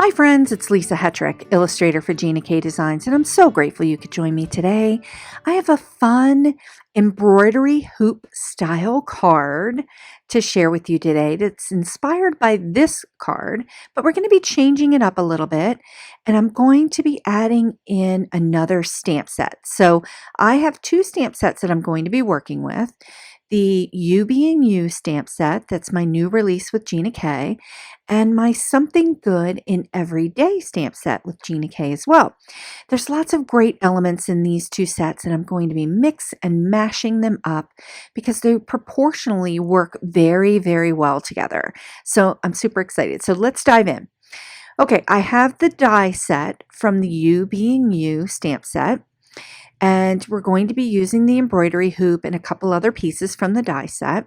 Hi friends, it's Lisa Hetrick, illustrator for Gina K Designs, and I'm so grateful you could join me today. I have a fun embroidery hoop style card to share with you today that's inspired by this card, but we're going to be changing it up a little bit, and I'm going to be adding in another stamp set. So I have two stamp sets that I'm going to be working with. The You Being You stamp set, that's my new release with Gina K, and my Something Good in Everyday stamp set with Gina K as well. There's lots of great elements in these two sets, and I'm going to be mix and mashing them up because they proportionally work very, very well together. So I'm super excited. So let's dive in. Okay, I have the die set from the You Being You stamp set. And we're going to be using the embroidery hoop and a couple other pieces from the die set.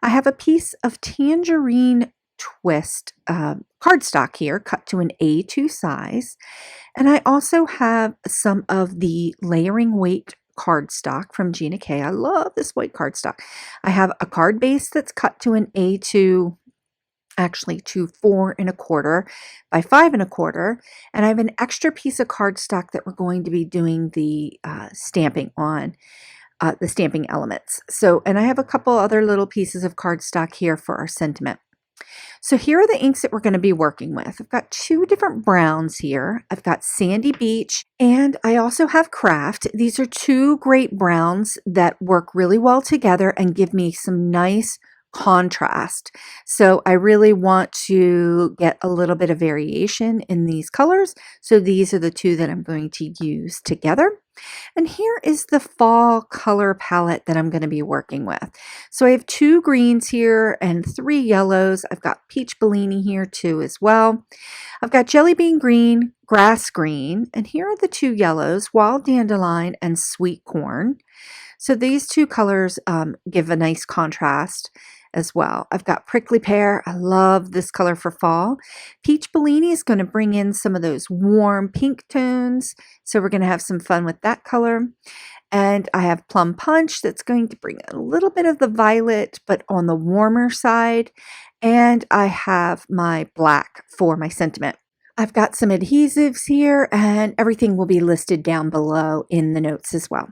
I have a piece of Tangerine twist cardstock here, cut to an A2 size. And I also have some of the layering weight cardstock from Gina K. I love this white cardstock. I have a card base that's cut to an A2, actually to 4¼ by 5¼ and I have an extra piece of cardstock that we're going to be doing the stamping on, the stamping elements. So, and I have a couple other little pieces of cardstock here for our sentiment. So here are the inks that we're going to be working with. I've got two different browns here. I've got Sandy Beach and I also have Craft. These are two great browns that work really well together and give me some nice contrast. So I really want to get a little bit of variation in these colors. So these are the two that I'm going to use together. And here is the fall color palette that I'm going to be working with. So I have two greens here and three yellows. I've got peach Bellini here too as well. I've got jelly bean green, grass green, and here are the two yellows, wild dandelion and sweet corn. So these two colors give a nice contrast as well. I've got prickly pear. I love this color for fall. Peach Bellini is going to bring in some of those warm pink tones. So we're going to have some fun with that color. And I have plum punch that's going to bring a little bit of the violet, but on the warmer side. And I have my black for my sentiment. I've got some adhesives here and everything will be listed down below in the notes as well.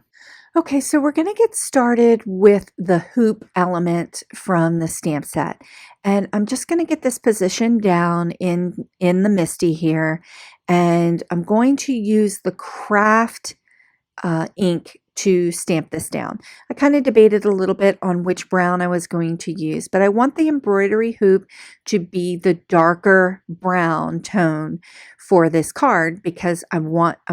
Okay, so we're going to get started with the hoop element from the stamp set. And I'm just going to get this positioned down in the MISTI here. And I'm going to use the Craft ink to stamp this down. I kind of debated a little bit on which brown I was going to use, but I want the embroidery hoop to be the darker brown tone for this card because I'm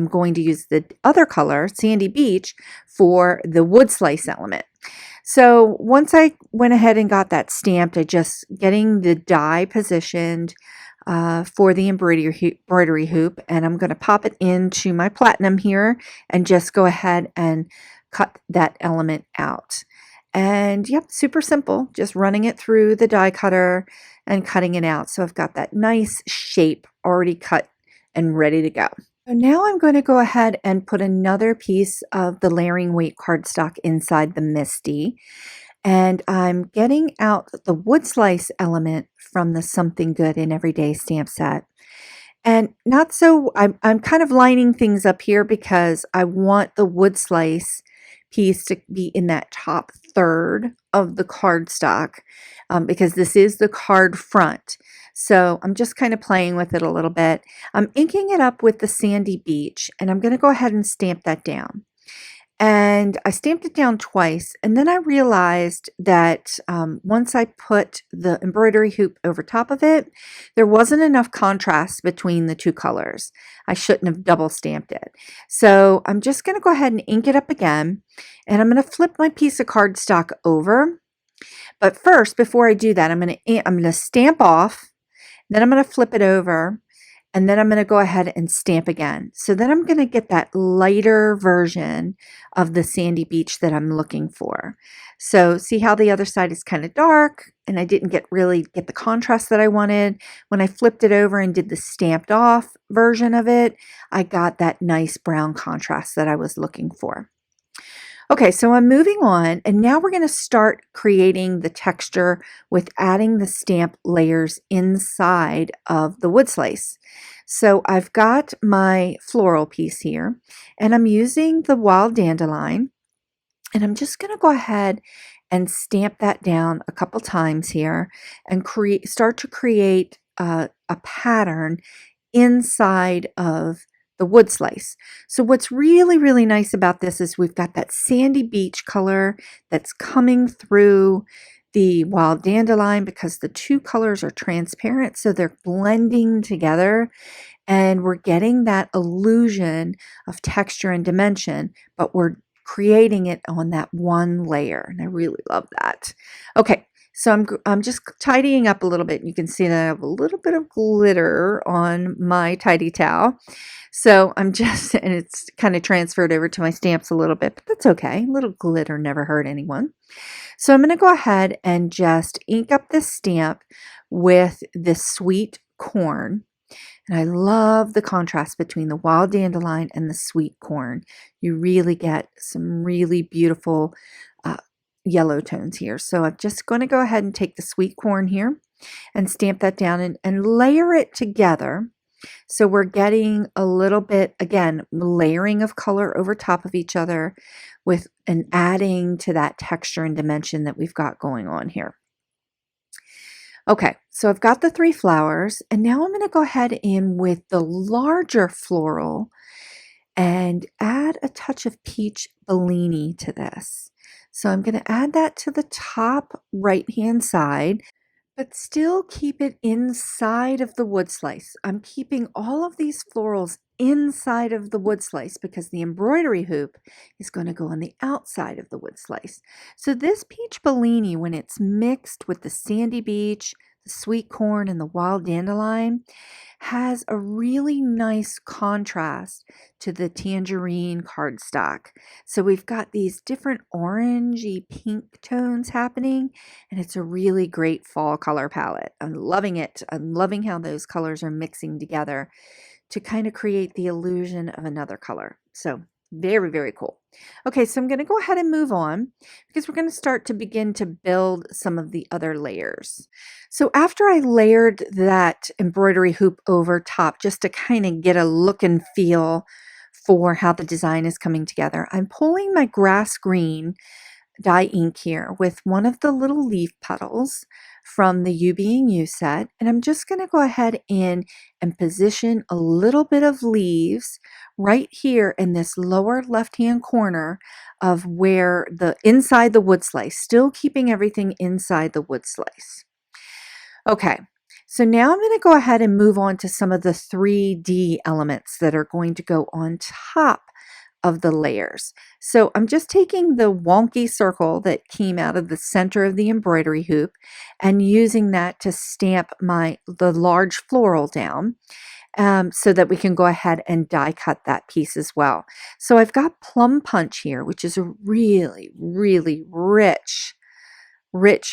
going to use the other color, Sandy Beach, for the wood slice element. So once I went ahead and got that stamped, I just getting the die positioned for the embroidery hoop, and I'm going to pop it into my platinum here and just go ahead and cut that element out. And yep, super simple, just running it through the die cutter and cutting it out. So I've got that nice shape already cut and ready to go. So now I'm going to go ahead and put another piece of the layering weight cardstock inside the MISTI. And I'm getting out the wood slice element from the Something Good in Everyday stamp set. And not so, I'm kind of lining things up here because I want the wood slice piece to be in that top third of the cardstock because this is the card front. So I'm just kind of playing with it a little bit. I'm inking it up with the Sandy Beach and I'm going to go ahead and stamp that down. And I stamped it down twice, and then I realized that once I put the embroidery hoop over top of it, there wasn't enough contrast between the two colors. I shouldn't have double stamped it. So I'm just going to go ahead and ink it up again, and I'm going to flip my piece of cardstock over. But first, before I do that, I'm going to stamp off, then I'm going to flip it over, and then I'm going to go ahead and stamp again. So then I'm going to get that lighter version of the Sandy Beach that I'm looking for. So see how the other side is kind of dark and I didn't really get the contrast that I wanted. When I flipped it over and did the stamped off version of it, I got that nice brown contrast that I was looking for. Okay, so I'm moving on, and now we're going to start creating the texture with adding the stamp layers inside of the wood slice. So I've got my floral piece here, and I'm using the wild dandelion, and I'm just going to go ahead and stamp that down a couple times here and start to create a pattern inside of the wood slice. So what's really, really nice about this is we've got that sandy beach color that's coming through the wild dandelion because the two colors are transparent, so they're blending together and we're getting that illusion of texture and dimension, but we're creating it on that one layer, and I really love that. Okay, so I'm just tidying up a little bit. You can see that I have a little bit of glitter on my tidy towel. So I'm just, and it's kind of transferred over to my stamps a little bit, but that's okay. A little glitter never hurt anyone. So I'm going to go ahead and just ink up this stamp with this sweet corn. And I love the contrast between the wild dandelion and the sweet corn. You really get some really beautiful uh, yellow tones here. So I'm just going to go ahead and take the sweet corn here and stamp that down and layer it together. So we're getting a little bit, again, layering of color over top of each other with and adding to that texture and dimension that we've got going on here. Okay, so I've got the 3 flowers, and now I'm going to go ahead in with the larger floral and add a touch of peach Bellini to this. So I'm going to add that to the top right-hand side, but still keep it inside of the wood slice. I'm keeping all of these florals inside of the wood slice because the embroidery hoop is going to go on the outside of the wood slice. So this peach Bellini, when it's mixed with the sandy beach, the sweet corn, and the wild dandelion, has a really nice contrast to the tangerine cardstock. So we've got these different orangey pink tones happening, and it's a really great fall color palette. I'm loving it. I'm loving how those colors are mixing together to kind of create the illusion of another color. So very, very cool. Okay, so I'm going to go ahead and move on because we're going to start to begin to build some of the other layers. So after I layered that embroidery hoop over top just to kind of get a look and feel for how the design is coming together, I'm pulling my grass green dye ink here with one of the little leaf petals from the You Being You set, and I'm just going to go ahead in and position a little bit of leaves right here in this lower left hand corner of where the inside the wood slice, still keeping everything inside the wood slice. Okay, so now I'm going to go ahead and move on to some of the 3D elements that are going to go on top of the layers. So I'm just taking the wonky circle that came out of the center of the embroidery hoop and using that to stamp the large floral down so that we can go ahead and die cut that piece as well. So I've got Plum Punch here, which is a really, really rich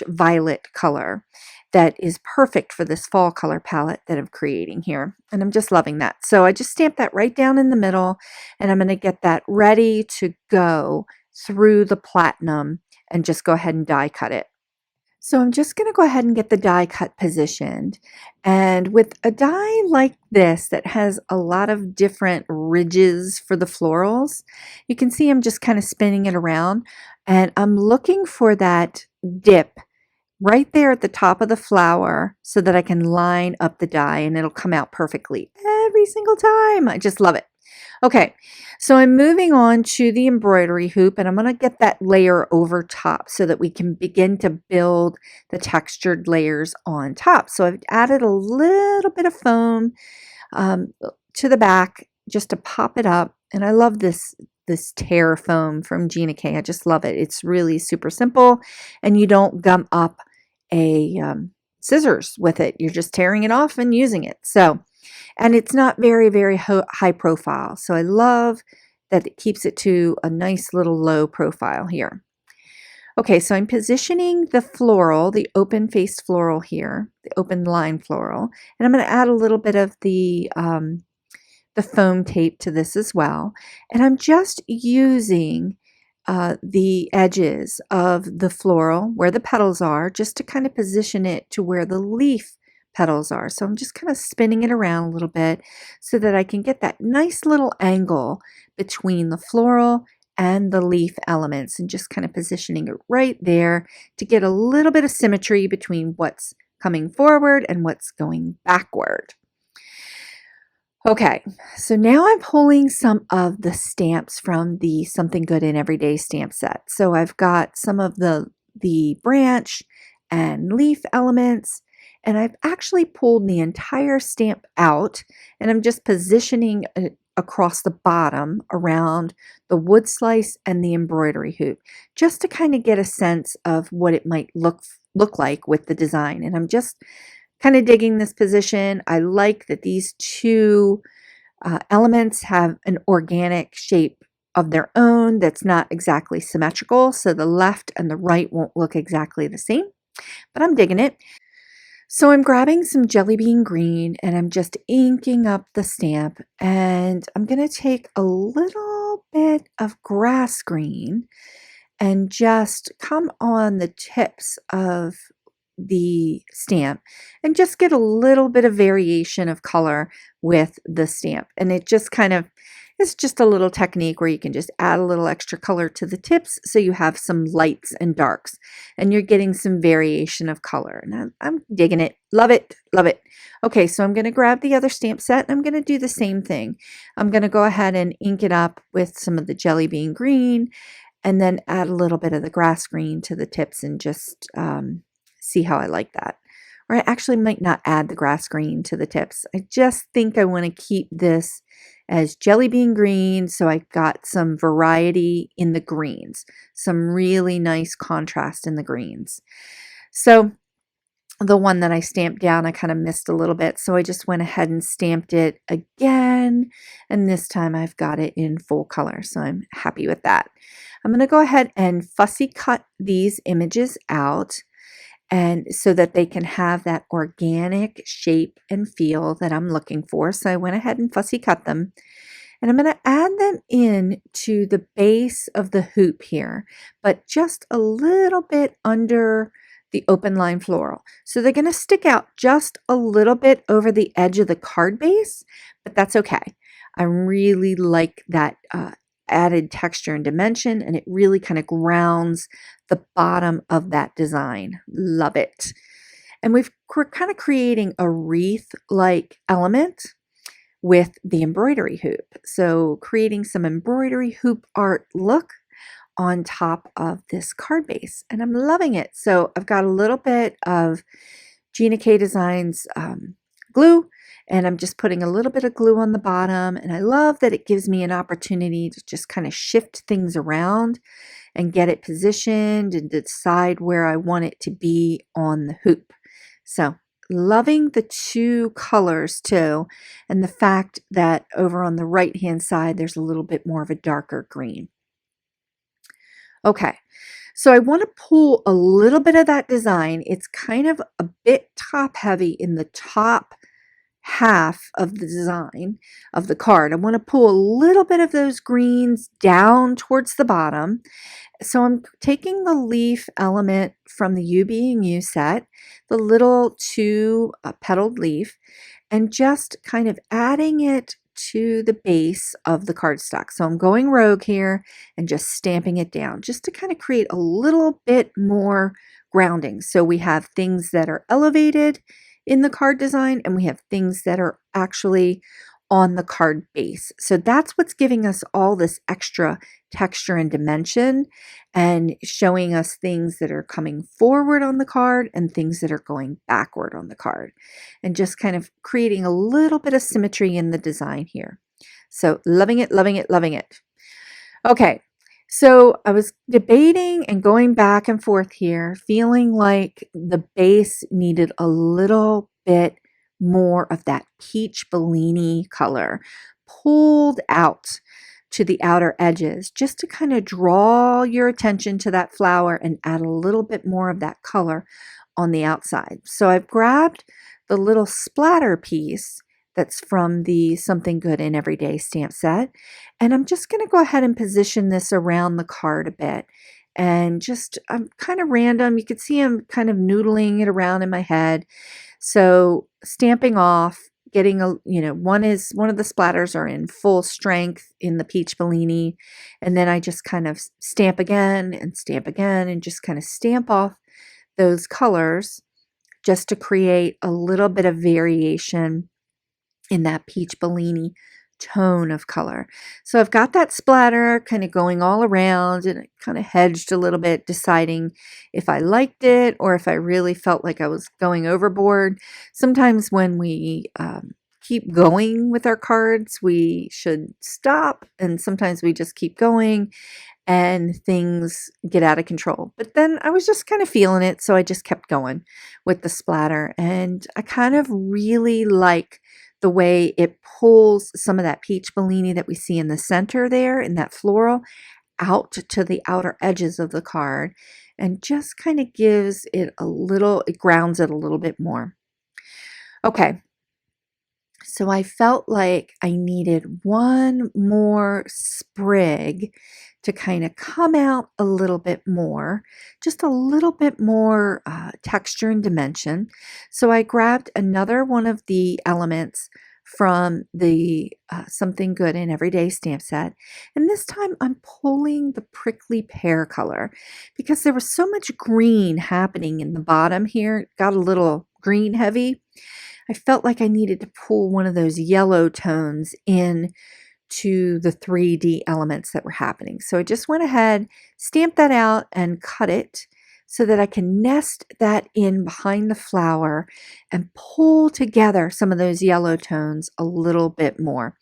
violet color that is perfect for this fall color palette that I'm creating here. And I'm just loving that. So I just stamped that right down in the middle, and I'm going to get that ready to go through the platinum and just go ahead and die cut it. So I'm just going to go ahead and get the die cut positioned. And with a die like this that has a lot of different ridges for the florals, you can see I'm just kind of spinning it around, and I'm looking for that dip right there at the top of the flower so that I can line up the die and it'll come out perfectly every single time. I just love it. Okay, so I'm moving on to the embroidery hoop, and I'm going to get that layer over top so that we can begin to build the textured layers on top. So I've added a little bit of foam to the back just to pop it up, and I love this tear foam from Gina K. I just love it. It's really super simple, and you don't gum up a scissors with it. You're just tearing it off and using it. So, and it's not very, very high profile. So I love that it keeps it to a nice little low profile here. Okay, so I'm positioning the floral, the open-faced floral here, the open line floral, and I'm going to add a little bit of the foam tape to this as well. And I'm just using the edges of the floral where the petals are, just to kind of position it to where the leaf petals are. So I'm just kind of spinning it around a little bit so that I can get that nice little angle between the floral and the leaf elements, and just kind of positioning it right there to get a little bit of symmetry between what's coming forward and what's going backward. Okay, so now I'm pulling some of the stamps from the Something Good in Everyday stamp set. So I've got some of the branch and leaf elements, and I've actually pulled the entire stamp out, and I'm just positioning it across the bottom around the wood slice and the embroidery hoop, just to kind of get a sense of what it might look like with the design. And I'm just kind of digging this position. I like that these two elements have an organic shape of their own that's not exactly symmetrical, so the left and the right won't look exactly the same, but I'm digging it. So I'm grabbing some jelly bean green and I'm just inking up the stamp, and I'm going to take a little bit of grass green and just come on the tips of the stamp and just get a little bit of variation of color with the stamp. And it just kind of, it's just a little technique where you can just add a little extra color to the tips so you have some lights and darks and you're getting some variation of color. And I'm digging it. Love it. Love it. Okay, so I'm going to grab the other stamp set and I'm going to do the same thing. I'm going to go ahead and ink it up with some of the jelly bean green and then add a little bit of the grass green to the tips and just see how I like that. Or I actually might not add the grass green to the tips. I just think I want to keep this as jelly bean green, so I got some variety in the greens, some really nice contrast in the greens. So the one that I stamped down, I kind of missed a little bit, so I just went ahead and stamped it again, and this time I've got it in full color, so I'm happy with that. I'm going to go ahead and fussy cut these images out, and so that they can have that organic shape and feel that I'm looking for. So I went ahead and fussy cut them, and I'm going to add them in to the base of the hoop here, but just a little bit under the open line floral. So they're going to stick out just a little bit over the edge of the card base, but that's okay. I really like that added texture and dimension, and it really kind of grounds the bottom of that design. Love it. And we're kind of creating a wreath-like element with the embroidery hoop. So creating some embroidery hoop art look on top of this card base, and I'm loving it. So I've got a little bit of Gina K Designs glue, and I'm just putting a little bit of glue on the bottom, and I love that it gives me an opportunity to just kind of shift things around and get it positioned and decide where I want it to be on the hoop. So loving the two colors too, and the fact that over on the right hand side there's a little bit more of a darker green. Okay, so I want to pull a little bit of that design. It's kind of a bit top heavy in the top half of the design of the card. I want to pull a little bit of those greens down towards the bottom. So I'm taking the leaf element from the You Being You set, the little two petaled leaf, and just kind of adding it to the base of the cardstock. So I'm going rogue here and just stamping it down just to kind of create a little bit more grounding. So we have things that are elevated in the card design and we have things that are actually on the card base. So that's what's giving us all this extra texture and dimension and showing us things that are coming forward on the card and things that are going backward on the card, and just kind of creating a little bit of symmetry in the design here. So loving it, loving it, loving it. Okay, so I was debating and going back and forth here, feeling like the base needed a little bit more of that peach Bellini color pulled out to the outer edges, just to kind of draw your attention to that flower and add a little bit more of that color on the outside. So I've grabbed the little splatter piece that's from the Something Good in Everyday stamp set. And I'm just going to go ahead and position this around the card a bit. And just, I'm kind of random. You can see I'm kind of noodling it around in my head. So stamping off, getting one of the splatters are in full strength in the peach Bellini. And then I just kind of stamp again and just kind of stamp off those colors just to create a little bit of variation in that peach Bellini tone of color. So I've got that splatter kind of going all around, and it kind of hedged a little bit, deciding if I liked it or if I really felt like I was going overboard. Sometimes when we keep going with our cards, we should stop, and sometimes we just keep going and things get out of control. But then I was just kind of feeling it, so I just kept going with the splatter. And I kind of really like the way it pulls some of that peach Bellini that we see in the center there, in that floral, out to the outer edges of the card, and just kind of gives it it grounds it a little bit more. Okay. So I felt like I needed one more sprig to kind of come out a little bit more, just a little bit more texture and dimension. So I grabbed another one of the elements from the Something Good in Everyday stamp set. And this time I'm pulling the prickly pear color because there was so much green happening in the bottom here. It got a little green heavy. I felt like I needed to pull one of those yellow tones in to the 3D elements that were happening. So I just went ahead, stamped that out, and cut it so that I can nest that in behind the flower and pull together some of those yellow tones a little bit more.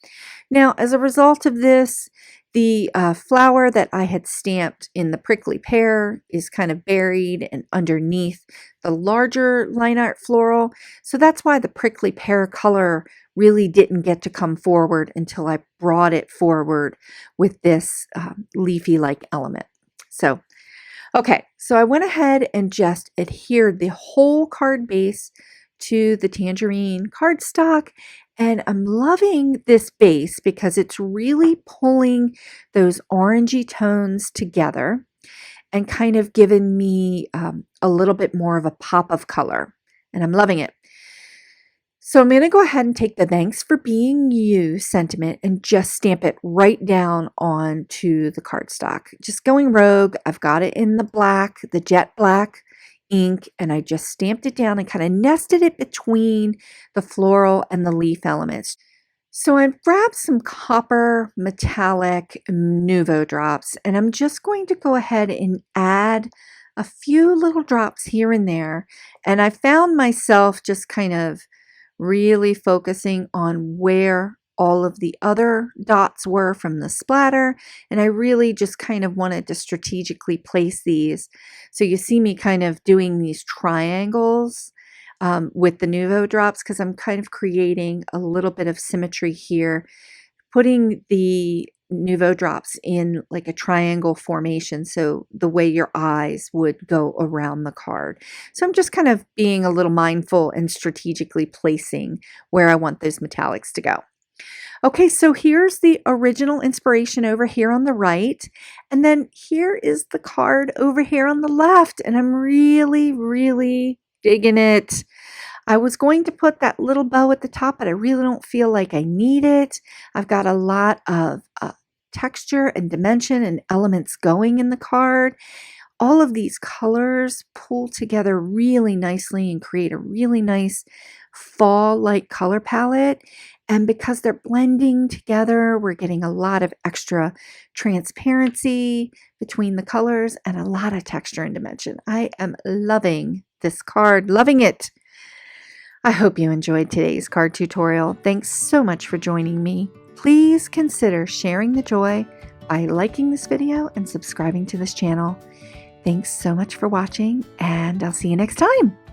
Now, as a result of this, the flower that I had stamped in the prickly pear is kind of buried and underneath the larger line art floral. So that's why the prickly pear color really didn't get to come forward until I brought it forward with this leafy-like element. So, okay, so I went ahead and just adhered the whole card base to the Tangerine cardstock. And I'm loving this base because it's really pulling those orangey tones together and kind of giving me a little bit more of a pop of color. And I'm loving it. So I'm going to go ahead and take the "Thanks for Being You" sentiment and just stamp it right down onto the cardstock. Just going rogue. I've got it in the black, the jet black ink, and I just stamped it down and kind of nested it between the floral and the leaf elements. So I've grabbed some copper metallic Nuvo drops, and I'm just going to go ahead and add a few little drops here and there. And I found myself just kind of really focusing on where all of the other dots were from the splatter, and I really just kind of wanted to strategically place these. So you see me kind of doing these triangles with the Nuvo drops because I'm kind of creating a little bit of symmetry here, putting the Nuvo drops in like a triangle formation, so the way your eyes would go around the card. So I'm just kind of being a little mindful and strategically placing where I want those metallics to go. Okay, so here's the original inspiration over here on the right, and then here is the card over here on the left, and I'm really, really digging it. I was going to put that little bow at the top, but I really don't feel like I need it. I've got a lot of texture and dimension and elements going in the card. All of these colors pull together really nicely and create a really nice fall-like color palette. And because they're blending together, we're getting a lot of extra transparency between the colors and a lot of texture and dimension. I am loving this card, loving it. I hope you enjoyed today's card tutorial. Thanks so much for joining me. Please consider sharing the joy by liking this video and subscribing to this channel. Thanks so much for watching, and I'll see you next time.